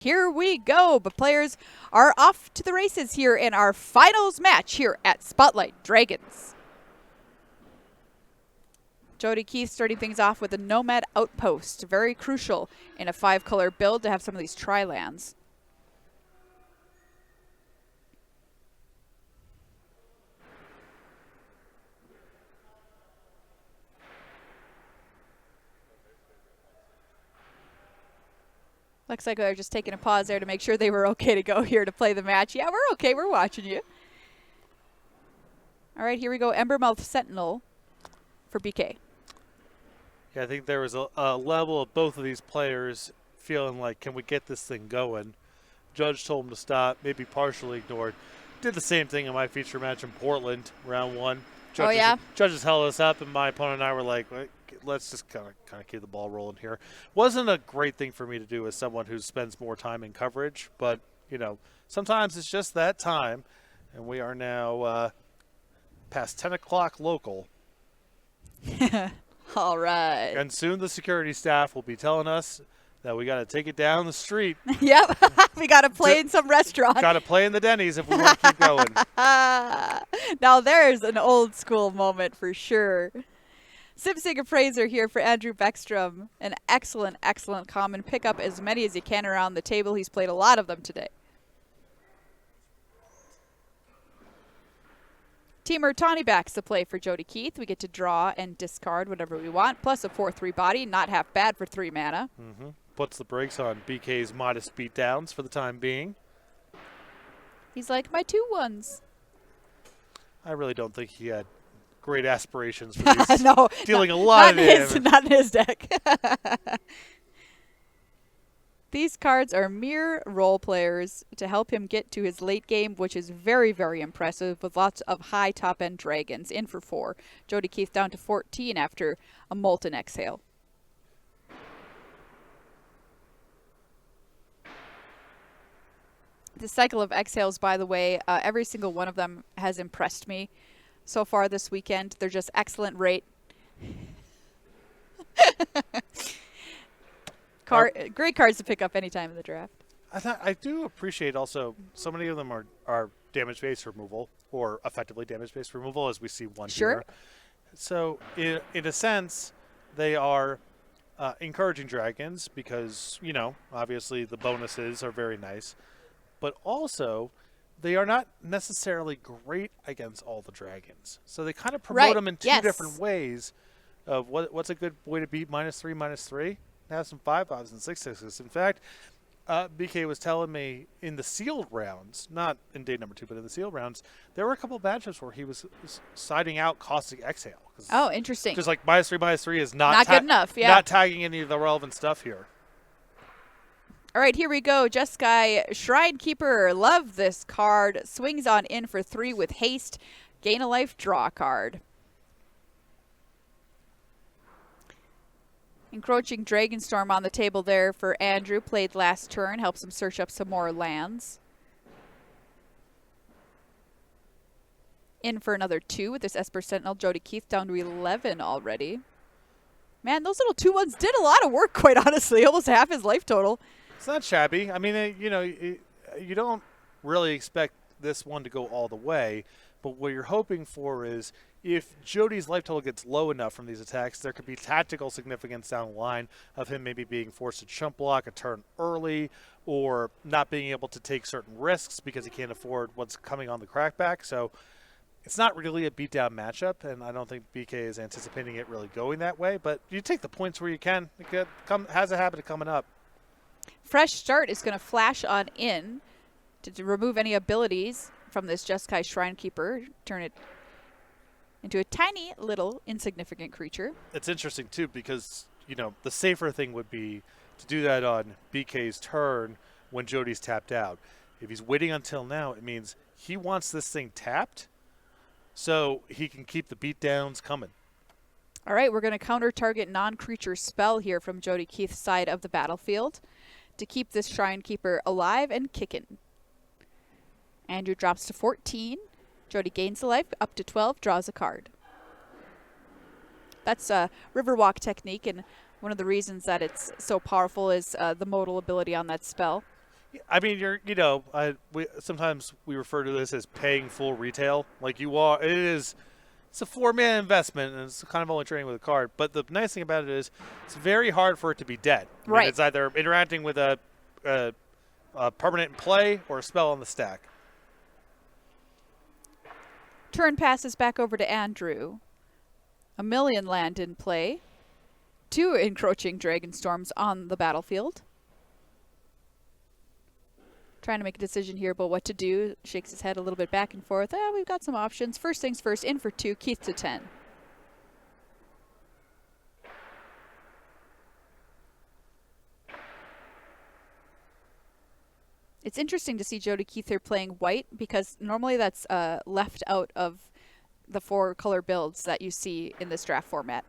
Here we go, but players are off to the races here in our finals match here at Spotlight Dragons. Jody Keith starting things off with a Nomad Outpost. Very crucial in a 5-color build to have some of these tri-lands. Looks like they're just taking a pause there to make sure they were okay to go here to play the match. Yeah, we're okay. We're watching you. All right, here we go. Embermouth Sentinel for BK. Yeah, I think there was a level of both of these players feeling like, can we get this thing going? Judge told him to stop, maybe partially ignored. Did the same thing in my feature match in Portland, round 1. Judges held us up, and my opponent and I were like, let's just kind of keep the ball rolling here. Wasn't a great thing for me to do as someone who spends more time in coverage, but, you know, sometimes it's just that time, and we are now past 10 o'clock local. All right. And soon the security staff will be telling us that we got to take it down the street. Yep. We got to play in some restaurant. Got to play in the Denny's if we want to keep going. Now there's an old school moment for sure. Sim-Sig Appraiser here for Andrew Baeckstrom. An excellent, excellent common. Pick up as many as you can around the table. He's played a lot of them today. Teamer Tawny backs the play for Jody Keith. We get to draw and discard whatever we want, plus a 4/3 body. Not half bad for 3 mana. Puts the brakes on BK's modest beatdowns for the time being. He's like, my 2/1s. I really don't think he had great aspirations for these. No, dealing a lot of damage. Not in his deck. These cards are mere role players to help him get to his late game, which is very, very impressive with lots of high top-end dragons. In for 4. Jody Keith down to 14 after a Molten Exhale. The cycle of exhales, by the way, every single one of them has impressed me so far this weekend. They're just excellent rate. Great cards to pick up anytime in the draft. I do appreciate also so many of them are damage-based removal or effectively damage-based removal, as we see one here. So in a sense, they are encouraging dragons because, you know, obviously the bonuses are very nice. But also, they are not necessarily great against all the dragons. So they kind of promote them in two different ways of what's a good way to beat -3/-3. Have some 5/5s and 6/6s. In fact, BK was telling me in the sealed rounds, not in day number 2, but in the sealed rounds, there were a couple of matchups where he was siding out Caustic Exhale. Oh, interesting. Because like -3/-3 is not good enough. Yeah. Not tagging any of the relevant stuff here. All right, here we go. Jeskai Shrine Keeper. Love this card. Swings on in for 3 with haste. Gain a life, draw a card. Encroaching Dragonstorm on the table there for Andrew. Played last turn. Helps him search up some more lands. In for another 2 with this Esper Sentinel. Jody Keith down to 11 already. Man, those little 2/1s did a lot of work, quite honestly. Almost half his life total. It's not shabby. I mean, you know, you don't really expect this one to go all the way, but what you're hoping for is if Jody's life total gets low enough from these attacks, there could be tactical significance down the line of him maybe being forced to chump block a turn early or not being able to take certain risks because he can't afford what's coming on the crackback. So it's not really a beatdown matchup, and I don't think BK is anticipating it really going that way, but you take the points where you can. It has a habit of coming up. Fresh Start is going to flash on in to remove any abilities from this Jeskai Shrine Keeper. Turn it into a tiny little insignificant creature. It's interesting, too, because, you know, the safer thing would be to do that on BK's turn when Jody's tapped out. If he's waiting until now, it means he wants this thing tapped so he can keep the beatdowns coming. All right, we're going to counter target non-creature spell here from Jody Keith's side of the battlefield to keep this Shrine Keeper alive and kicking. Andrew drops to 14. Jody gains the life up to 12, draws a card. That's a Riverwalk technique, and one of the reasons that it's so powerful is the modal ability on that spell. I mean, sometimes we refer to this as paying full retail. Like it's a 4-man investment, and it's kind of only trading with a card. But the nice thing about it is it's very hard for it to be dead. I mean, Right. it's either interacting with a permanent in play or a spell on the stack. Turn passes back over to Andrew. A million land in play. 2 encroaching dragon storms on the battlefield. Trying to make a decision here about what to do. Shakes his head a little bit back and forth. We've got some options. First things first, in for 2, Keith to 10. It's interesting to see Jody Keith here playing white because normally that's left out of the 4-color builds that you see in this draft format.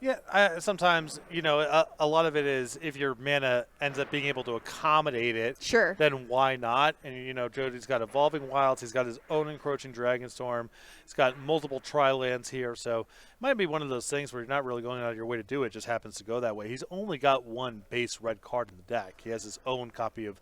Yeah, sometimes, a lot of it is if your mana ends up being able to accommodate it, Sure. then why not? And, Jody's got Evolving Wilds. He's got his own Encroaching Dragonstorm. He's got multiple Tri-lands here. So it might be one of those things where you're not really going out of your way to do it. It just happens to go that way. He's only got 1 base red card in the deck. He has his own copy of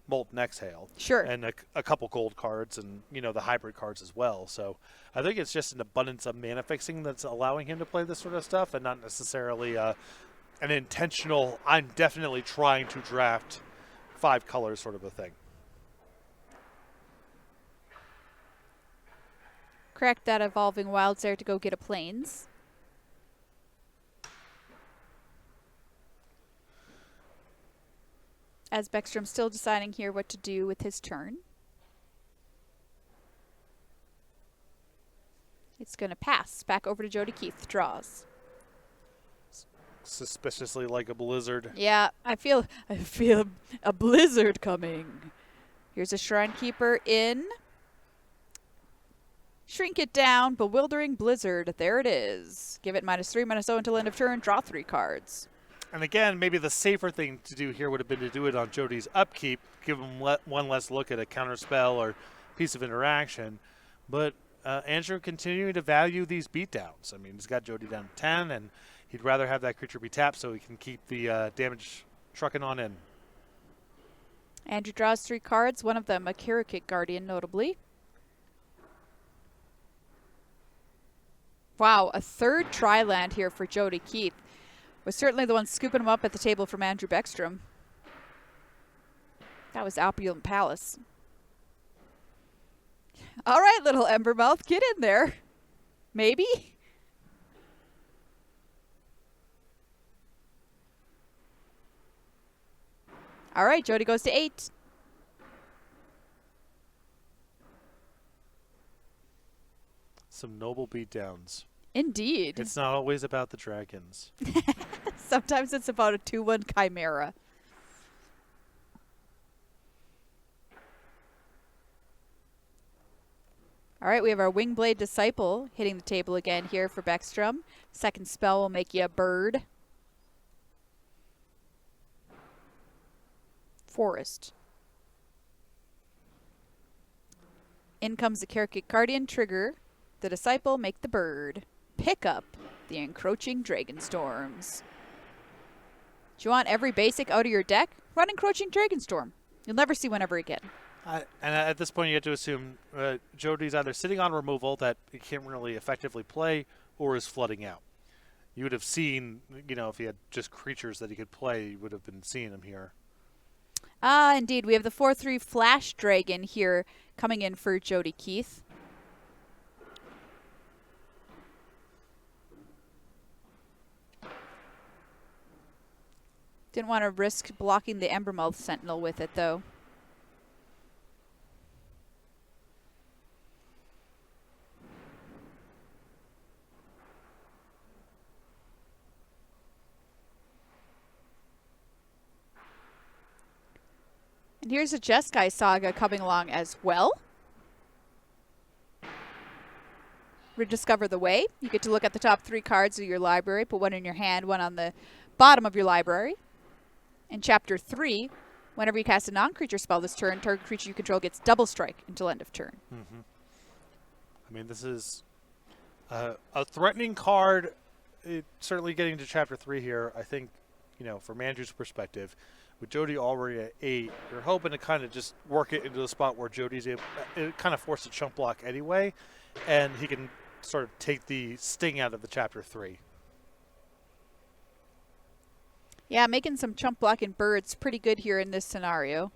Molten Exhale. Sure. And a couple gold cards and, the hybrid cards as well. So I think it's just an abundance of mana fixing that's allowing him to play this sort of stuff and not necessarily an intentional, I'm definitely trying to draft 5 colors sort of a thing. Cracked that Evolving Wilds there to go get a Plains. As Baeckstrom still deciding here what to do with his turn. It's going to pass. Back over to Jody Keith. Draws. Suspiciously like a blizzard. Yeah, I feel a blizzard coming. Here's a Shrine Keeper in. Shrink it down. Bewildering Blizzard. There it is. Give it -3/-0 until end of turn. Draw 3 cards. And again, maybe the safer thing to do here would have been to do it on Jody's upkeep, give him one less look at a counterspell or piece of interaction. But Andrew continuing to value these beatdowns. I mean, he's got Jody down to 10, and he'd rather have that creature be tapped so he can keep the damage trucking on in. Andrew draws 3 cards, one of them a Kirikit Guardian, notably. Wow, a 3rd Tri-land here for Jody Keith. Was certainly the one scooping him up at the table from Andrew Baeckstrom. That was Opulent Palace. All right, little Embermouth, get in there. Maybe? All right, Jody goes to 8. Some noble beatdowns. Indeed. It's not always about the dragons. Sometimes it's about a 2/1 Chimera. All right, we have our Wingblade Disciple hitting the table again here for Baeckstrom. Second spell will make you a bird. Forest. In comes the Kirikit Guardian. Trigger the Disciple, make the bird. Pick up the Encroaching Dragonstorms. Do you want every basic out of your deck? Run Encroaching Dragonstorm. You'll never see one ever again. And at this point, you have to assume Jody's either sitting on removal that he can't really effectively play or is flooding out. You would have seen, if he had just creatures that he could play, you would have been seeing him here. Ah, indeed. We have the 4/3 Flash Dragon here coming in for Jody Keith. Didn't want to risk blocking the Embermouth Sentinel with it, though. And here's a Jeskai Saga coming along as well. Rediscover the Way. You get to look at the top 3 cards of your library, put one in your hand, one on the bottom of your library. In Chapter 3, whenever you cast a non-creature spell this turn, target creature you control gets double strike until end of turn. Mm-hmm. I mean, this is a threatening card. Certainly getting to Chapter 3 here, I think, from Andrew's perspective, With Jody already at 8, you're hoping to kind of just work it into the spot where Jody's able, it kind of forced a chump block anyway, and he can sort of take the sting out of the chapter 3. Yeah, making some chump blocking birds pretty good here in this scenario.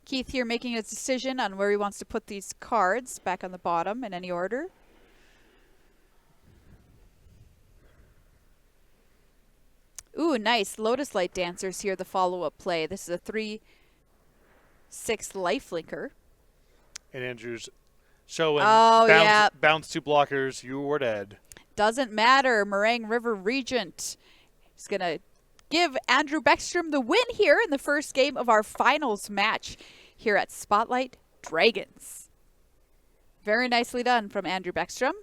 Keith here making a decision on where he wants to put these cards back on the bottom in any order. Ooh, nice. Lotus Light Dancers here, the follow-up play. This is a 3/6 lifelinker. And Andrew's showing bounce 2 blockers, you were dead. Doesn't matter. Meringue River Regent is going to give Andrew Baeckstrom the win here in the first game of our finals match here at Spotlight Dragons. Very nicely done from Andrew Baeckstrom.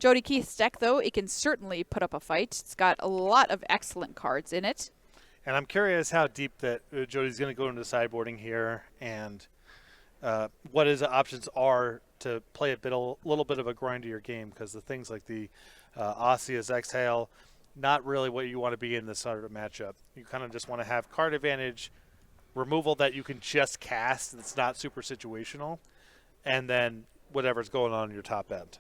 Jody Keith's deck, though, it can certainly put up a fight. It's got a lot of excellent cards in it. And I'm curious how deep that Jody's going to go into sideboarding here, and what his options are to play a little bit of a grindier game, because the things like the Osseous Exhale, not really what you want to be in this sort of matchup. You kind of just want to have card advantage, removal that you can just cast that's not super situational, and then whatever's going on in your top end.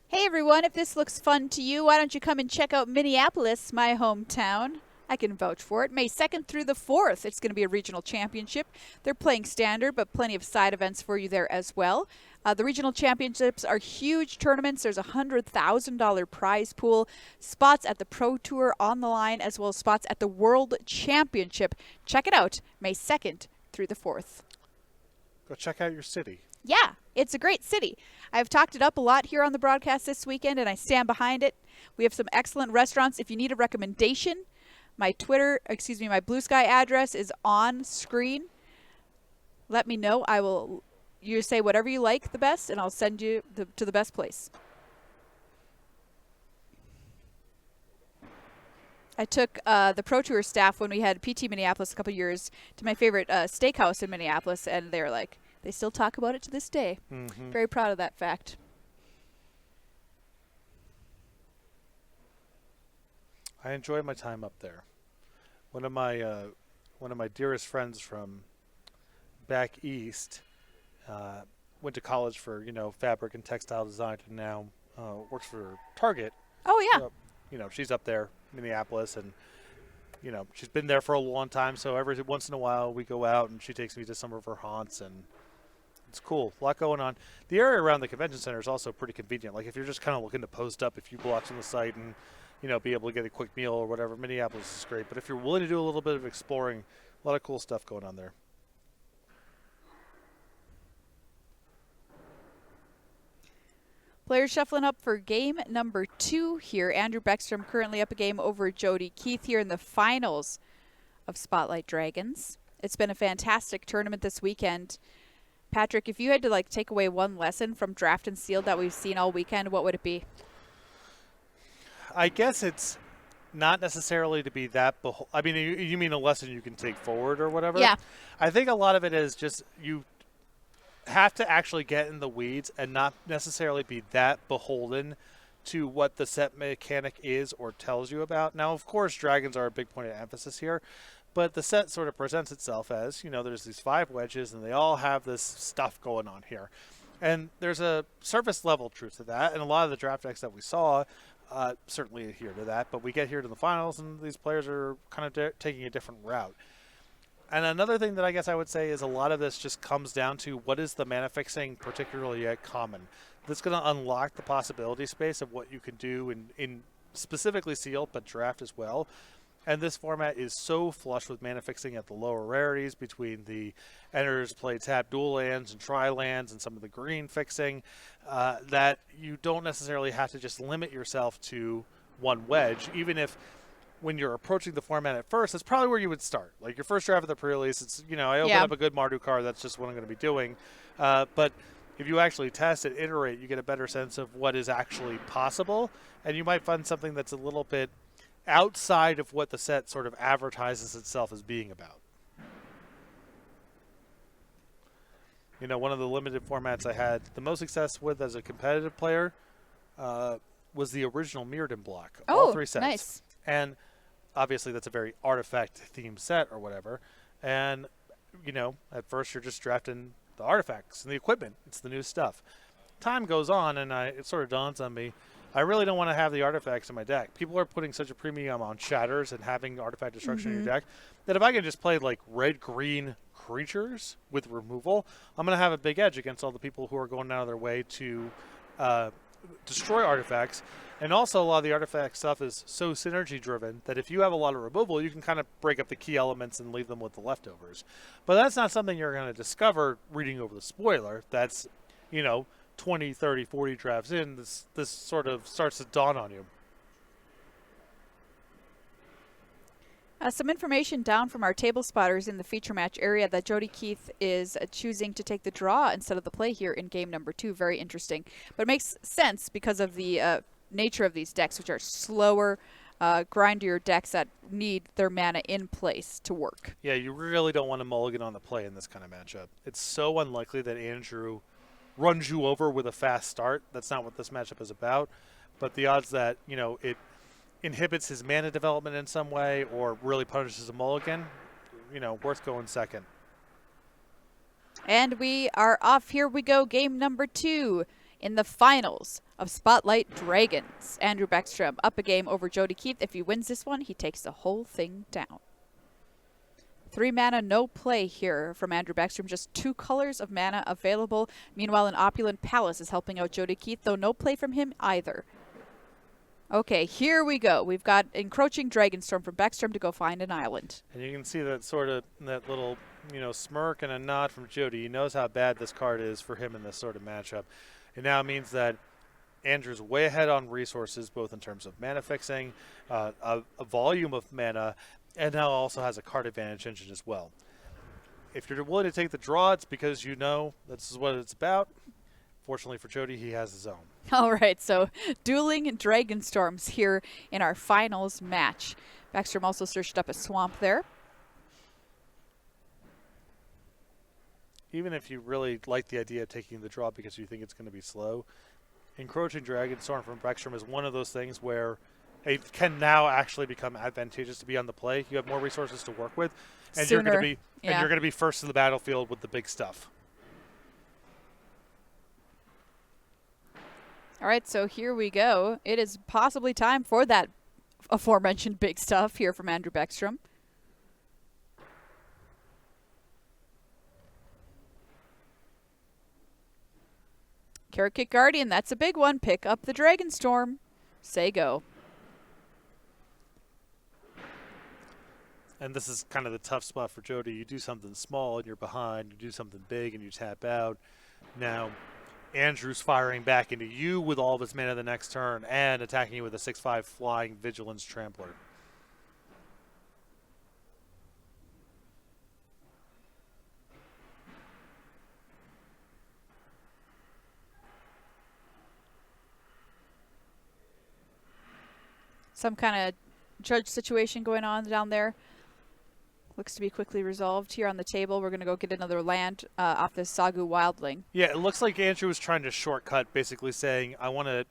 Hey everyone, if this looks fun to you, why don't you come and check out Minneapolis, my hometown. I can vouch for it. May 2nd through the 4th, it's going to be a regional championship. They're playing standard, but plenty of side events for you there as well. The regional championships are huge tournaments. There's a $100,000 prize pool, spots at the Pro Tour on the line, as well as spots at the World Championship. Check it out, May 2nd through the 4th. Go check out your city. Yeah, it's a great city. I've talked it up a lot here on the broadcast this weekend, and I stand behind it. We have some excellent restaurants. If you need a recommendation, my Blue Sky address is on screen. Let me know. You say whatever you like the best, and I'll send you to the best place. I took the Pro Tour staff when we had PT Minneapolis a couple years to my favorite steakhouse in Minneapolis, and they were like, they still talk about it to this day. Very proud of that fact. I enjoy my time up there. One of my dearest friends from back east went to college for fabric and textile design, and now works for Target. Oh yeah. So, she's up there, Minneapolis, and she's been there for a long time. So every once in a while we go out, and she takes me to some of her haunts, and it's cool. A lot going on. The area around the convention center is also pretty convenient. Like if you're just kind of looking to post up a few blocks on the site and be able to get a quick meal or whatever, Minneapolis is great. But if you're willing to do a little bit of exploring, a lot of cool stuff going on there. Players shuffling up for game number 2 here. Andrew Baeckstrom currently up a game over Jody Keith here in the finals of Spotlight Dragons. It's been a fantastic tournament this weekend. Patrick, if you had to take away one lesson from Draft and Sealed that we've seen all weekend, what would it be? I guess it's not necessarily to be that I mean, you mean a lesson you can take forward or whatever? Yeah. I think a lot of it is just you have to actually get in the weeds and not necessarily be that beholden to what the set mechanic is or tells you about. Now, of course, dragons are a big point of emphasis here, but the set sort of presents itself as, there's these 5 wedges and they all have this stuff going on here. And there's a surface level truth to that, and a lot of the draft decks that we saw certainly adhere to that, but we get here to the finals and these players are kind of taking a different route. And another thing that I guess I would say is a lot of this just comes down to what is the mana fixing particularly at common. That's going to unlock the possibility space of what you can do in specifically Sealed, but draft as well. And this format is so flush with mana fixing at the lower rarities between the enters, play, tap, dual lands, and tri-lands, and some of the green fixing, that you don't necessarily have to just limit yourself to one wedge, even if when you're approaching the format at first, that's probably where you would start. Like your first draft of the pre-release, it's, I open up a good Mardu card, that's just what I'm going to be doing. But if you actually test it, iterate, you get a better sense of what is actually possible, and you might find something that's a little bit outside of what the set sort of advertises itself as being about. One of the limited formats I had the most success with as a competitive player was the original Mirrodin block. All 3 sets. Nice. And obviously that's a very artifact-themed set or whatever. And, at first you're just drafting the artifacts and the equipment. It's the new stuff. Time goes on, and it sort of dawns on me, I really don't want to have the artifacts in my deck. People are putting such a premium on shatters and having artifact destruction in your deck that if I can just play like red-green creatures with removal, I'm going to have a big edge against all the people who are going out of their way to destroy artifacts. And also a lot of the artifact stuff is so synergy-driven that if you have a lot of removal, you can kind of break up the key elements and leave them with the leftovers. But that's not something you're going to discover reading over the spoiler. That's, 20, 30, 40 drafts in, this sort of starts to dawn on you. Some information down from our table spotters in the feature match area that Jody Keith is choosing to take the draw instead of the play here in game number 2. Very interesting. But it makes sense because of the nature of these decks, which are slower, grindier decks that need their mana in place to work. Yeah, you really don't want to mulligan on the play in this kind of matchup. It's so unlikely that Andrew runs you over with a fast start. That's not what this matchup is about. But the odds that, it inhibits his mana development in some way or really punishes a mulligan, worth going second. And we are off. Here we go. Game number 2 in the finals of Spotlight Dragons. Andrew Baeckstrom up a game over Jody Keith. If he wins this one, he takes the whole thing down. 3 mana, no play here from Andrew Baeckstrom. Just 2 colors of mana available. Meanwhile, an Opulent Palace is helping out Jody Keith, though no play from him either. Okay, here we go. We've got Encroaching Dragonstorm from Baeckstrom to go find an island. And you can see that little, smirk and a nod from Jody. He knows how bad this card is for him in this sort of matchup. It now means that Andrew's way ahead on resources, both in terms of mana fixing, a volume of mana, and now also has a card advantage engine as well. If you're willing to take the draw, it's because this is what it's about. Fortunately for Jody, he has his own. All right, so dueling Dragonstorms here in our finals match. Baeckstrom also searched up a swamp there. Even if you really like the idea of taking the draw because you think it's going to be slow, Encroaching Dragonstorm from Baeckstrom is one of those things where it can now actually become advantageous to be on the play. You have more resources to work with, and Sooner, you're going to be first to the battlefield with the big stuff. All right, so here we go. It is possibly time for that aforementioned big stuff here from Andrew Baeckstrom. Carrot Kick Guardian, that's a big one. Pick up the Dragonstorm. Say go. And this is kind of the tough spot for Jody. You do something small and you're behind. You do something big and you tap out. Now, Andrew's firing back into you with all of his mana the next turn and attacking you with a 6/5 flying Vigilance Trampler. Some kind of judge situation going on down there. Looks to be quickly resolved here on the table. We're going to go get another land off this Sagu Wildling. Yeah, it looks like Andrew was trying to shortcut, basically saying, I want to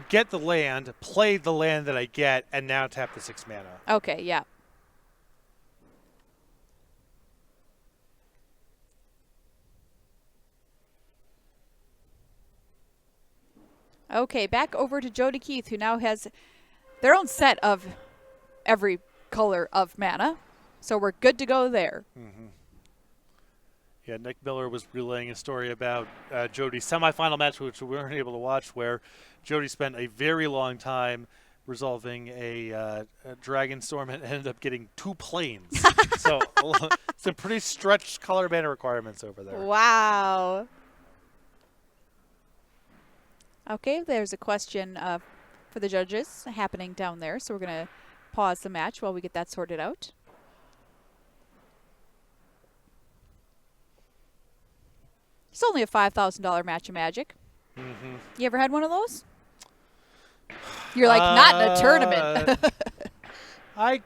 get the land, play the land that I get, and now tap the 6 mana. Okay, yeah. Okay, back over to Jody Keith, who now has their own set of every color of mana. So we're good to go there. Mm-hmm. Yeah, Nick Miller was relaying a story about Jody's semifinal match, which we weren't able to watch, where Jody spent a very long time resolving a Dragonstorm and ended up getting 2 planes. So some pretty stretched color mana requirements over there. Wow. Okay, there's a question for the judges happening down there, so we're going to pause the match while we get that sorted out. It's only a $5,000 match of Magic. Mm-hmm. You ever had one of those? You're like, not in a tournament. I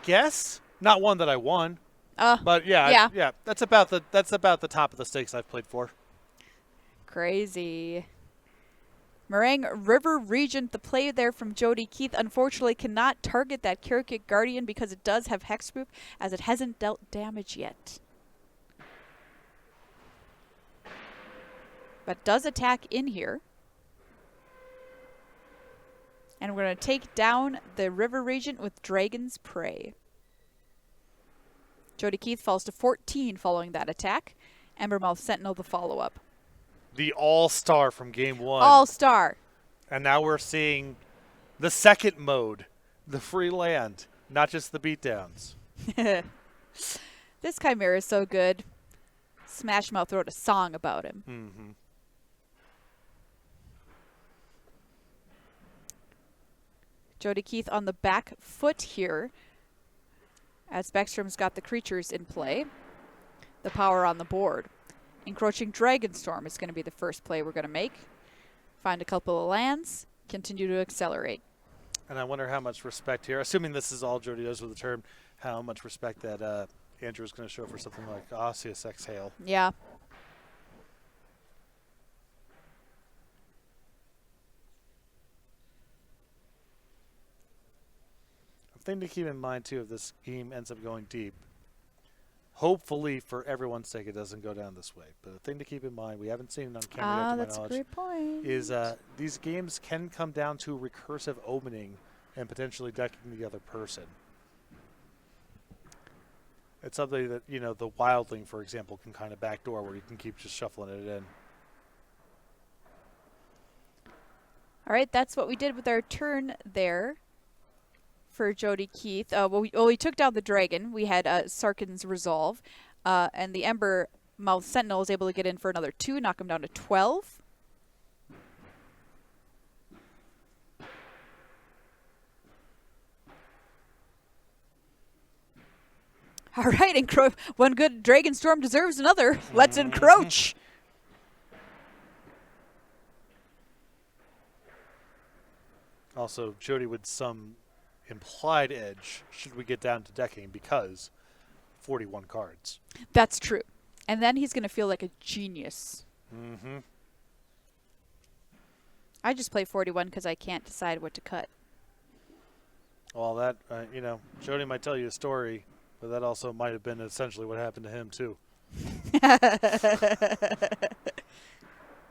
guess. Not one that I won. But yeah, Yeah. that's about the top of the stakes I've played for. Crazy. Meringue River Regent, the play there from Jody Keith, unfortunately cannot target that Kirkuk Guardian because it does have hexproof, as it hasn't dealt damage yet. But does attack in here. And we're going to take down the River Regent with Dragon's Prey. Jody Keith falls to 14 following that attack. Embermouth Sentinel the follow-up. The all-star from game 1. All-star. And now we're seeing the second mode, the free land, not just the beatdowns. This Chimera is so good. Smashmouth wrote a song about him. Mm-hmm. Jody Keith on the back foot here, as Baeckstrom's got the creatures in play. The power on the board. Encroaching Dragonstorm is going to be the first play we're going to make. Find a couple of lands, continue to accelerate. And I wonder how much respect here, assuming this is all Jody does with the turn, how much respect that Andrew is going to show for something like Osseous Exhale. Yeah. A thing to keep in mind, too, if this game ends up going deep, hopefully, for everyone's sake, it doesn't go down this way. But a thing to keep in mind, we haven't seen it on camera yet, to my That's a knowledge, great point. is these games can come down to recursive opening and potentially decking the other person. It's something that, you know, the Wildling, for example, can kind of backdoor where you can keep just shuffling it in. All right, that's what we did with our turn there for Jody Keith. We took down the dragon. We had Sarkin's Resolve, and the Embermouth Sentinel was able to get in for another 2, knock him down to 12. All right, one good Dragonstorm deserves another. Let's encroach. Also, Jody with some implied edge should we get down to decking because 41 cards. That's true. And then he's going to feel like a genius. Mm-hmm. I just play 41 because I can't decide what to cut. Well, that, you know, Jody might tell you a story, but that also might have been essentially what happened to him, too.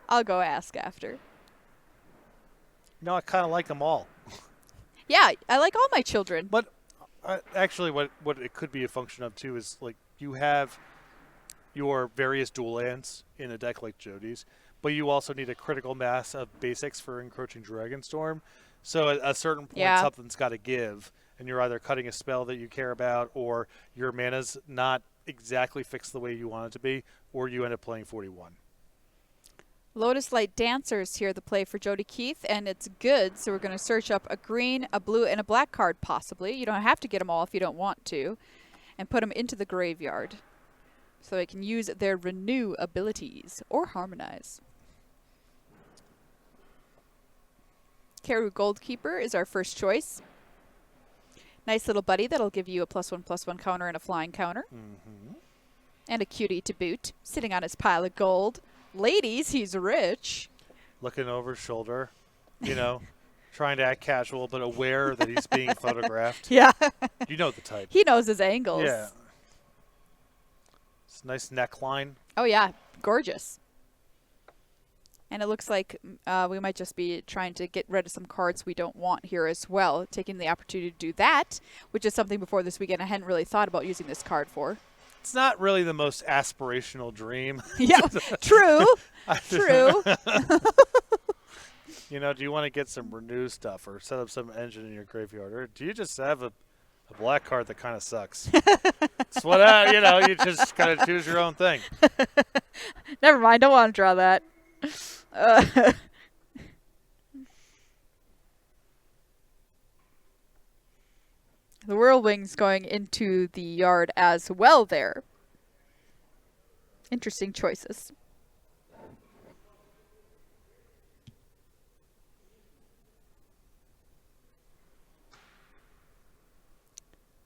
I'll go ask after. No, I kind of like them all. Yeah, I like all my children. But actually, what it could be a function of, too, is, like, you have your various dual lands in a deck like Jody's, but you also need a critical mass of basics for Encroaching Dragonstorm. So at a certain point, something's got to give, and you're either cutting a spell that you care about, or your mana's not exactly fixed the way you want it to be, or you end up playing 41. Lotus Light Dancers here, the play for Jody Keith, and it's good. So we're going to search up a green, a blue, and a black card, possibly. You don't have to get them all if you don't want to, and put them into the graveyard so they can use their renew abilities or harmonize. Karu Goldkeeper is our first choice. Nice little buddy that'll give you a +1/+1 counter and a flying counter. Mm-hmm. And a cutie to boot, sitting on his pile of gold. Ladies, he's rich. Looking over his shoulder, you know, trying to act casual, but aware that he's being photographed. Yeah. You know the type. He knows his angles. Yeah. It's a nice neckline. Oh, yeah. Gorgeous. And it looks like we might just be trying to get rid of some cards we don't want here as well, taking the opportunity to do that, which is something before this weekend I hadn't really thought about using this card for. It's not really the most aspirational dream. Yeah, true. True. You know, do you want to get some renew stuff or set up some engine in your graveyard, or do you just have a black card that kind of sucks? It's what you know. You just gotta choose your own thing. Never mind. Don't want to draw that. The Whirlwind's going into the yard as well there. Interesting choices.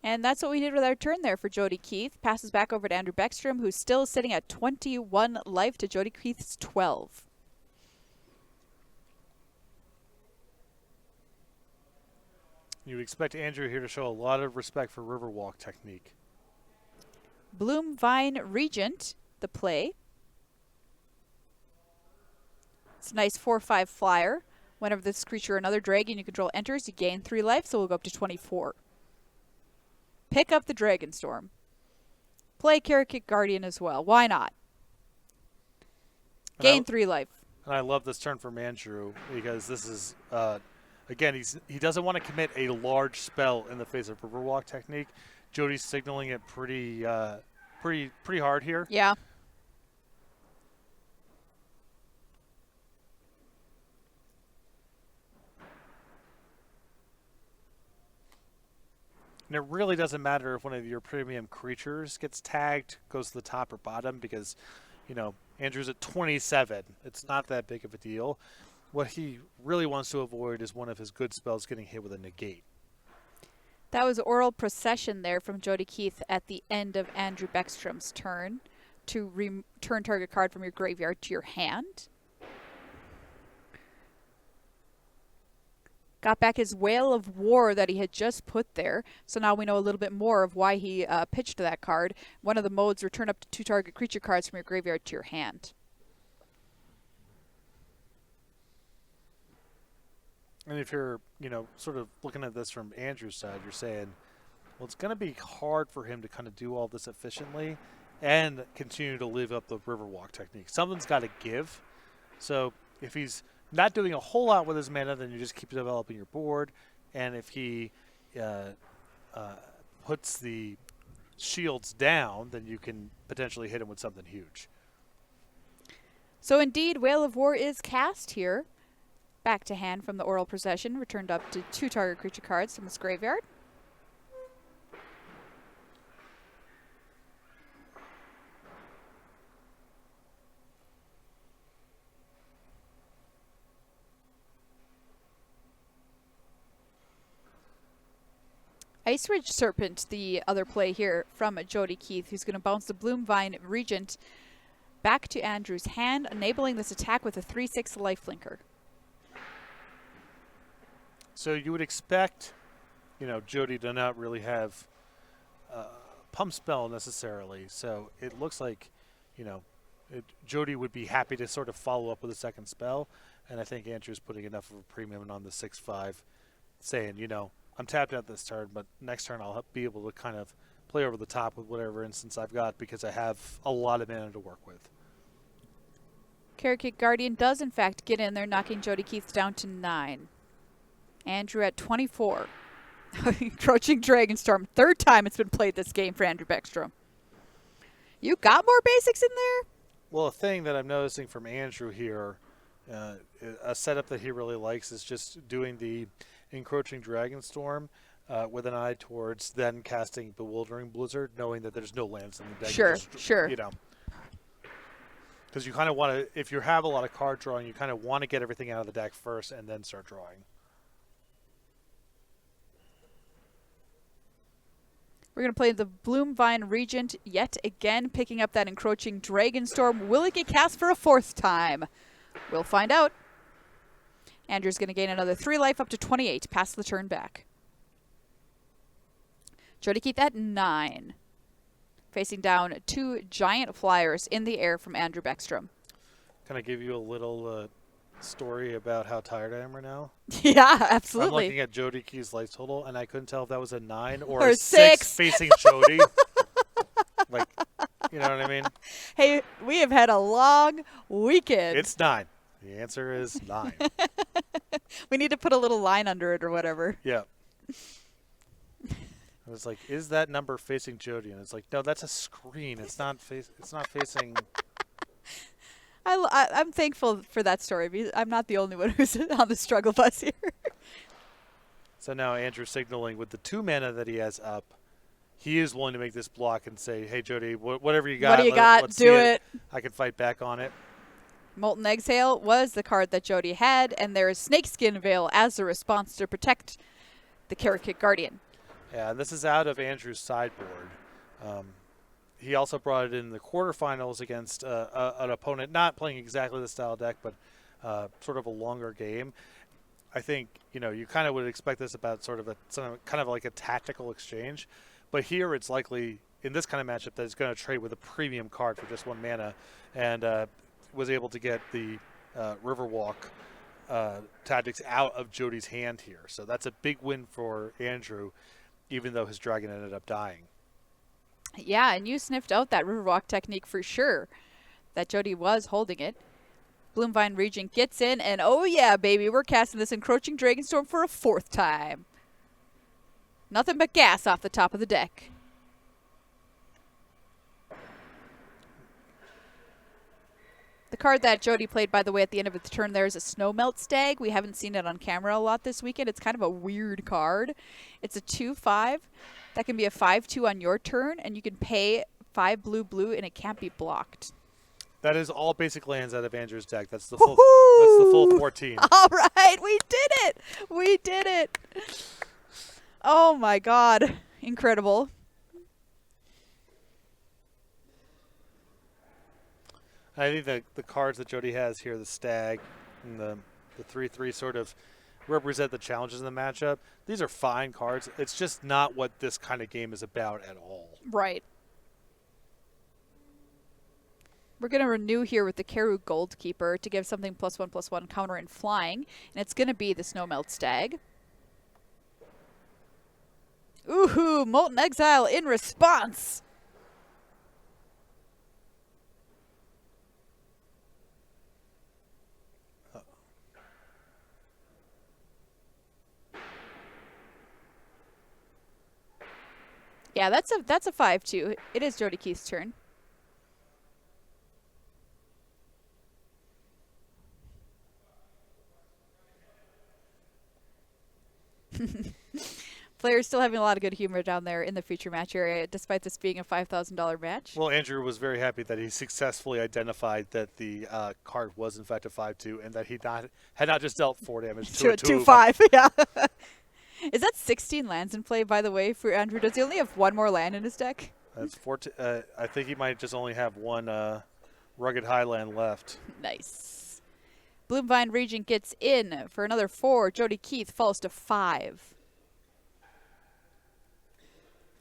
And that's what we did with our turn there for Jody Keith. Passes back over to Andrew Baeckstrom, who's still sitting at 21 life to Jody Keith's 12. You would expect Andrew here to show a lot of respect for Riverwalk technique. Bloom Vine Regent, the play. It's a nice 4/5 flyer. Whenever this creature or another dragon you control enters, you gain 3 life, so we'll go up to 24. Pick up the Dragon Storm. Play Kick Guardian as well. Why not? Gain 3 life. And I love this turn from Andrew because this is, again, he doesn't want to commit a large spell in the face of Riverwalk technique. Jody's signaling it pretty hard here. Yeah. And it really doesn't matter if one of your premium creatures gets tagged, goes to the top or bottom, because, you know, Andrew's at 27. It's not that big of a deal. What he really wants to avoid is one of his good spells getting hit with a negate. That was Oral Procession there from Jody Keith at the end of Andrew Baeckstrom's turn to return target card from your graveyard to your hand. Got back his Whale of War that he had just put there. So now we know a little bit more of why he pitched that card. One of the modes, return up to 2 target creature cards from your graveyard to your hand. And if you're, you know, sort of looking at this from Andrew's side, you're saying, well, it's going to be hard for him to kind of do all this efficiently and continue to live up the Riverwalk technique. Something's got to give. So if he's not doing a whole lot with his mana, then you just keep developing your board. And if he puts the shields down, then you can potentially hit him with something huge. So indeed, Whale of War is cast here. Back to hand from the Oral Procession, returned up to 2 target creature cards from his graveyard. Ice Ridge Serpent, the other play here from Jody Keith, who's going to bounce the Bloom Vine Regent back to Andrew's hand, enabling this attack with a 3/6 lifelinker. So you would expect, you know, Jody to not really have pump spell necessarily. So it looks like, you know, Jody would be happy to sort of follow up with a second spell. And I think Andrew's putting enough of a premium on the 6/5, saying, you know, I'm tapped out this turn, but next turn I'll be able to kind of play over the top with whatever instance I've got because I have a lot of mana to work with. Kick Guardian does, in fact, get in there, knocking Jody Keith down to 9. Andrew at 24. Encroaching Dragonstorm. 3rd time it's been played this game for Andrew Baeckstrom. You got more basics in there? Well, a thing that I'm noticing from Andrew here, a setup that he really likes is just doing the Encroaching Dragonstorm with an eye towards then casting Bewildering Blizzard, knowing that there's no lands in the deck. Sure. You know. Because you kind of want to, if you have a lot of card drawing, you kind of want to get everything out of the deck first and then start drawing. We're going to play the Bloom Vine Regent yet again, picking up that Encroaching Dragonstorm. Will it get cast for a 4th time? We'll find out. Andrew's going to gain another 3 life up to 28. Pass the turn back. Jody Keith at 9. Facing down 2 giant flyers in the air from Andrew Baeckstrom. Can I give you a little story about how tired I am right now? Yeah, absolutely. I'm looking at Jody Keith's life total, and I couldn't tell if that was a 9 or a 6 facing Jody. Like, you know what I mean? Hey, we have had a long weekend. It's 9. The answer is 9. We need to put a little line under it or whatever. Yeah. I was like, is that number facing Jody? And it's like, no, that's a screen. It's not facing. I'm thankful for that story because I'm not the only one who's on the struggle bus here. So now Andrew's signaling with the 2 mana that he has up, he is willing to make this block and say, hey, Jody, whatever you got. What do you got? Do it. I can fight back on it. Molten Exhale was the card that Jody had, and there is Snakeskin Veil as a response to protect the Kick Guardian. Yeah, this is out of Andrew's sideboard. Um, he also brought it in the quarterfinals against an opponent not playing exactly the style deck, but sort of a longer game. I think you kind of would expect this about sort of kind of like a tactical exchange, but here it's likely in this kind of matchup that he's going to trade with a premium card for just 1 mana, and was able to get the Riverwalk tactics out of Jody's hand here. So that's a big win for Andrew, even though his dragon ended up dying. Yeah, and you sniffed out that Riverwalk technique for sure. That Jody was holding it. Bloomvine Regent gets in, and oh yeah, baby, we're casting this Encroaching Dragonstorm for a 4th time. Nothing but gas off the top of the deck. The card that Jody played, by the way, at the end of its turn there is a Snowmelt Stag. We haven't seen it on camera a lot this weekend. It's kind of a weird card. It's a 2/5. That can be a 5/2 on your turn, and you can pay 5 blue, and it can't be blocked. That is all basic lands out of Andrew's deck. That's the full. That's the full 14. All right, we did it. We did it. Oh my God, incredible. I think the cards that Jody has here, the Stag and the 3/3, sort of represent the challenges in the matchup. These are fine cards. It's just not what this kind of game is about at all. Right. We're going to renew here with the Keru Goldkeeper to give something +1/+1 counter and flying. And it's going to be the Snowmelt Stag. Ooh-hoo, Molten Exile in response. Yeah, that's a 5/2. It is Jody Keith's turn. Players still having a lot of good humor down there in the feature match area, despite this being a $5,000 match. Well, Andrew was very happy that he successfully identified that the card was in fact a 5/2, and that he had not just dealt 4 damage to a 2/5. Yeah. Is that 16 lands in play, by the way, for Andrew? Does he only have 1 more land in his deck? That's 14. I think he might just only have 1 Rugged Highland left. Nice. Bloomvine Regent gets in for another 4. Jody Keith falls to 5.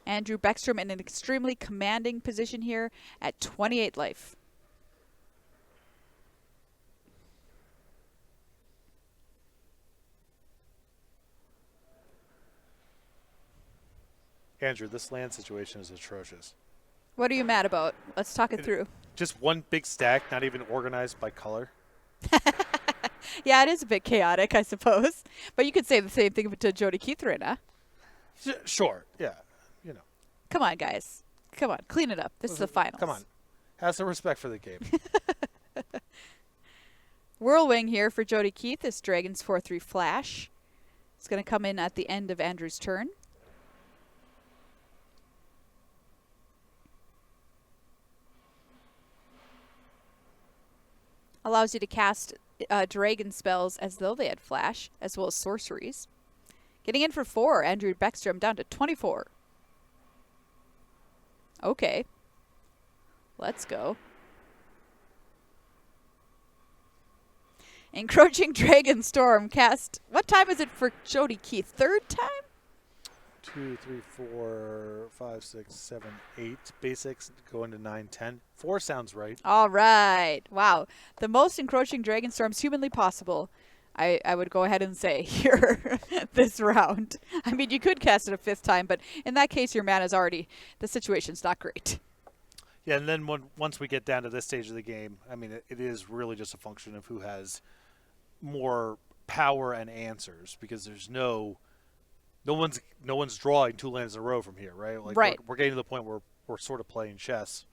Andrew Baeckstrom in an extremely commanding position here at 28 life. Andrew, this land situation is atrocious. What are you mad about? Let's talk it through. Just one big stack, not even organized by color. Yeah, it is a bit chaotic, I suppose. But you could say the same thing to Jody Keith right now. Sure, yeah. Come on, guys. Come on, clean it up. This is the finals. Come on. Have some respect for the game. Whirlwing here for Jody Keith. This Dragon's 4/3 Flash. It's going to come in at the end of Andrew's turn. Allows you to cast dragon spells as though they had flash, as well as sorceries. Getting in for 4, Andrew Baeckstrom down to 24. Okay. Let's go. Encroaching Dragonstorm cast. What time is it for Jody Keith? 3rd time? 2, 3, 4, 5, 6, 7, 8 basics going to 9, 10. 4 sounds right. All right. Wow. The most Encroaching Dragonstorms humanly possible, I would go ahead and say here this round. I mean, you could cast it a 5th time, but in that case, your mana's already, the situation's not great. Yeah, and then once we get down to this stage of the game, I mean, it is really just a function of who has more power and answers, because there's no one's drawing 2 lands in a row from here, right? Like right. We're getting to the point where we're sort of playing chess.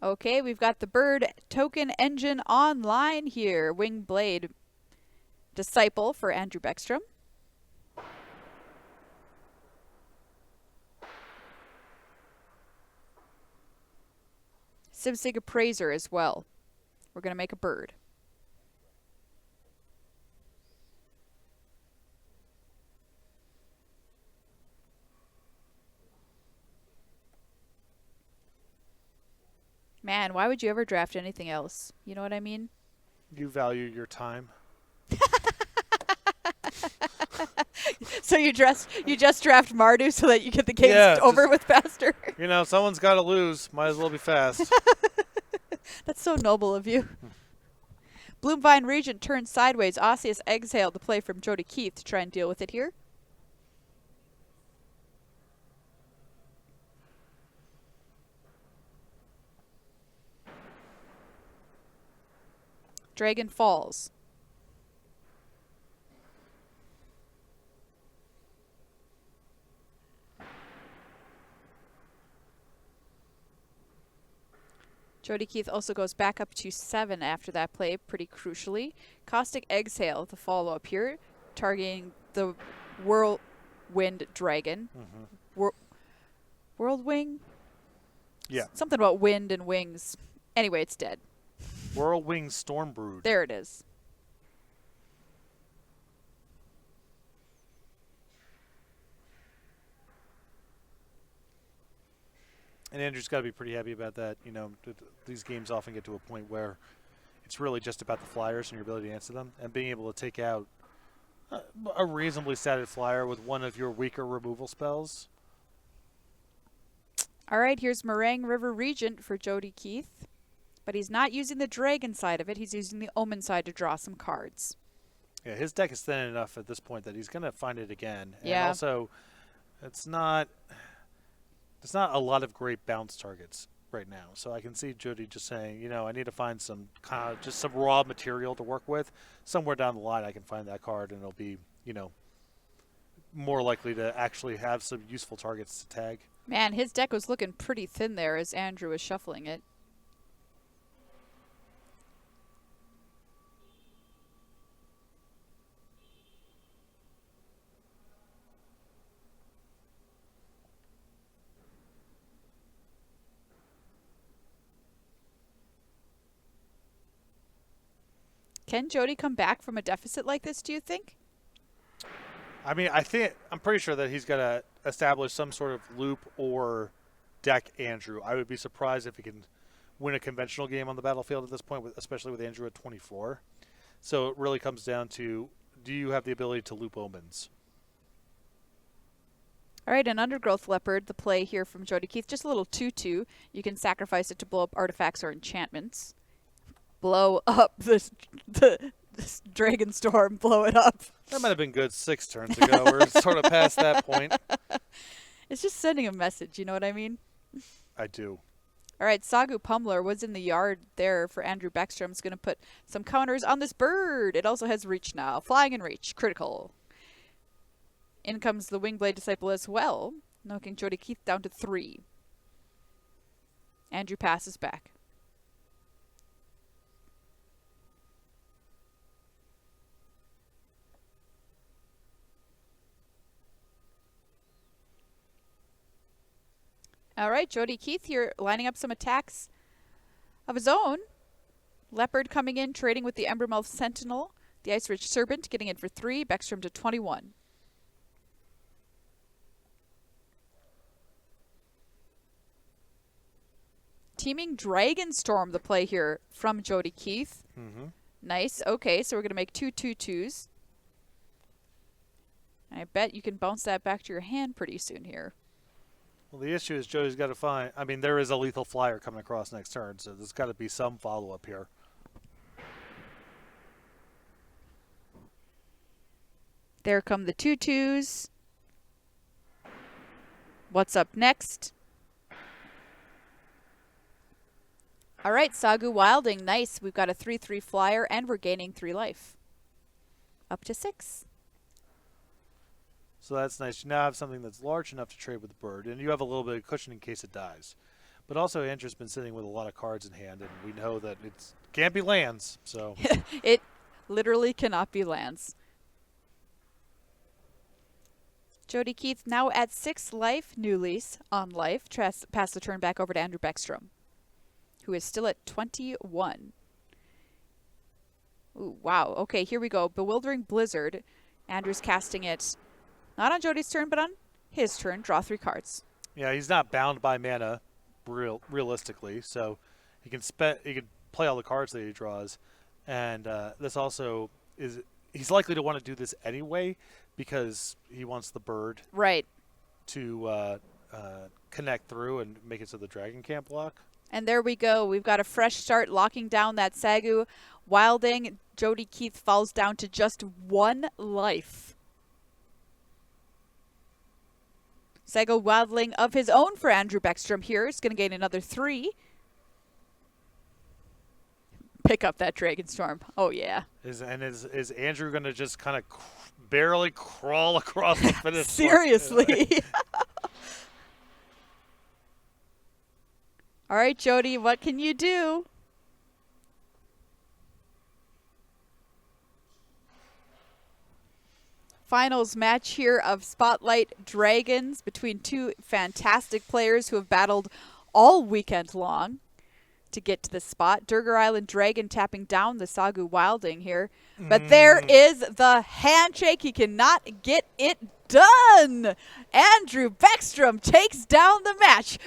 Okay, we've got the bird token engine online here. Wingblade Disciple for Andrew Baeckstrom. Simsig Appraiser as well. We're going to make a bird. Man, why would you ever draft anything else? You know what I mean? You value your time. So you just draft Mardu so that you get the games over with faster. You know, someone's got to lose. Might as well be fast. That's so noble of you. Bloomvine Regent turns sideways. Osseous Exhale to play from Jody Keith to try and deal with it here. Dragon Falls. Jody Keith also goes back up to 7 after that play, pretty crucially. Caustic Exhale, the follow-up here, targeting the Whirlwind Dragon. Whirlwing? Yeah. Something about wind and wings. Anyway, it's dead. Whirlwing Stormbrood. There it is. And Andrew's got to be pretty happy about that. You know, these games often get to a point where it's really just about the flyers and your ability to answer them, and being able to take out a reasonably statted flyer with one of your weaker removal spells. All right, here's Meringue River Regent for Jody Keith. But he's not using the dragon side of it. He's using the omen side to draw some cards. Yeah, his deck is thin enough at this point that he's going to find it again. Yeah. And also, it's not a lot of great bounce targets right now. So I can see Jody just saying, you know, I need to find some kind of just some raw material to work with. Somewhere down the line I can find that card and it'll be, you know, more likely to actually have some useful targets to tag. Man, his deck was looking pretty thin there as Andrew was shuffling it. Can Jody come back from a deficit like this, do you think? I mean, I'm pretty sure that he's got to establish some sort of loop or deck Andrew. I would be surprised if he can win a conventional game on the battlefield at this point, especially with Andrew at 24. So it really comes down to, do you have the ability to loop omens? All right, an Undergrowth Leopard, the play here from Jody Keith. Just a little 2/2. You can sacrifice it to blow up artifacts or enchantments. Blow up this Dragon Storm, blow it up. That might have been good 6 turns ago. We're sort of past that point. It's just sending a message, you know what I mean? I do. All right, Sagu Pummeler was in the yard there for Andrew Baeckstrom. Is going to put some counters on this bird. It also has reach now. Flying and reach, critical. In comes the Wingblade Disciple as well, knocking Jody Keith down to 3. Andrew passes back. All right, Jody Keith here lining up some attacks of his own. Leopard coming in, trading with the Embermouth Sentinel. The Ice Ridge Serpent getting in for 3. Baeckstrom to 21. Teaming Dragonstorm, the play here from Jody Keith. Nice. Okay, so we're going to make 2 2/2s. I bet you can bounce that back to your hand pretty soon here. Well, the issue is Jody's got to find... I mean, there is a lethal flyer coming across next turn, so there's got to be some follow-up here. There come the 2/2s. What's up next? All right, Sagu Wilding. Nice. We've got a 3/3 flyer, and we're gaining 3 life. Up to 6. So that's nice. You now have something that's large enough to trade with the bird, and you have a little bit of cushion in case it dies. But also, Andrew's been sitting with a lot of cards in hand, and we know that it can't be lands. So It literally cannot be lands. Jody Keith now at 6 life, new lease on life. Pass the turn back over to Andrew Baeckstrom, who is still at 21. Ooh, wow. Okay, here we go. Bewildering Blizzard. Andrew's casting it not on Jody's turn, but on his turn. Draw 3 cards. yeah, he's not bound by mana, realistically. So He can play all the cards that he draws, and this also is he's likely to want to do this anyway because he wants the bird Right. to connect through and make it so the dragon can't block. And there we go. We've got a fresh start locking down that Sagu Wilding. Jody Keith falls down to just 1 life. Sagu Wildling of his own for Andrew Baeckstrom here is going to gain another 3. Pick up that Dragonstorm. Oh, yeah. Is Andrew going to just kind of barely crawl across the finish line? Seriously. All right, Jody, what can you do? Finals match here of Spotlight Dragons between 2 fantastic players who have battled all weekend long to get to the spot. Durgar Island Dragon tapping down the Sagu Wilding here. But there is the handshake. He cannot get it done. Andrew Baeckstrom takes down the match